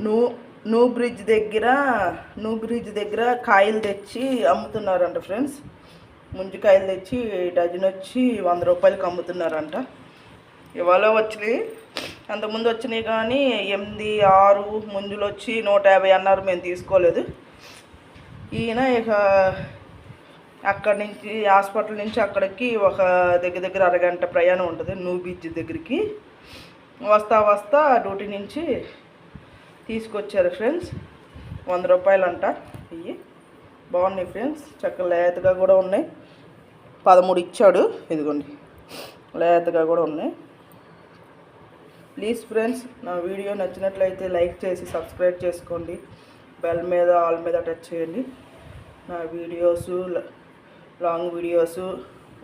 నూ నూ బ్రిడ్జ్ దగ్గర కాయలు తెచ్చి అమ్ముతున్నారంట ఫ్రెండ్స్. ముంజికాయలు తెచ్చి డజన్ వచ్చి 100 రూపాయలకి అమ్ముతున్నారంట. ఇవాళ వచ్చినాయి, అంతకుముందు వచ్చినాయి కానీ 8, 6 ముంజులు వచ్చి 150 అన్నారు. మేము తీసుకోలేదు. ఈయన ఇక అక్కడి నుంచి హాస్పిటల్ నుంచి అక్కడికి ఒక దగ్గర అరగంట ప్రయాణం ఉంటుంది నూ బ్రిడ్జ్ దగ్గరికి. వస్తా డ్యూటీ నుంచి తీసుకొచ్చారు ఫ్రెండ్స్. 100 రూపాయలు అంట. ఇవి బాగున్నాయి ఫ్రెండ్స్, చక్కగా లేతగా కూడా ఉన్నాయి. 13 ఇచ్చాడు. ఇదిగోండి, లేతగా కూడా ఉన్నాయి. ప్లీజ్ ఫ్రెండ్స్, నా వీడియో నచ్చినట్లయితే లైక్ చేసి సబ్స్క్రైబ్ చేసుకోండి. బెల్ మీద ఆల్ మీద టచ్ చేయండి. నా వీడియోస్ లాంగ్ వీడియోస్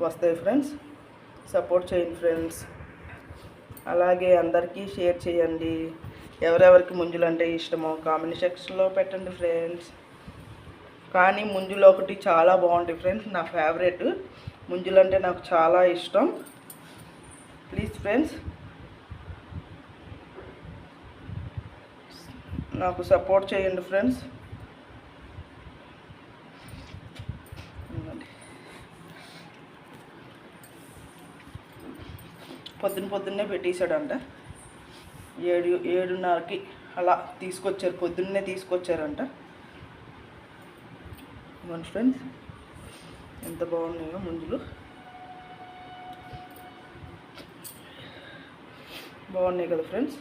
వస్తాయి ఫ్రెండ్స్. సపోర్ట్ చేయండి ఫ్రెండ్స్. అలాగే అందరికీ షేర్ చేయండి. ఎవరెవరికి ముంజులు అంటే ఇష్టమో కామెంట్ సెక్షన్లో పెట్టండి ఫ్రెండ్స్. కానీ ముంజులు ఒకటి చాలా బాగుంటాయి ఫ్రెండ్స్. నా ఫేవరెట్ ముంజులు అంటే నాకు చాలా ఇష్టం. ప్లీజ్ ఫ్రెండ్స్, నాకు సపోర్ట్ చేయండి ఫ్రెండ్స్. పొద్దున్నే పెట్టేశాడంట. 7:30కి అలా తీసుకొచ్చారు. పొద్దున్నే తీసుకొచ్చారంట. మన ఫ్రెండ్స్ ఎంత బాగున్నాయో ముంజులు. బాగున్నాయి కదా ఫ్రెండ్స్.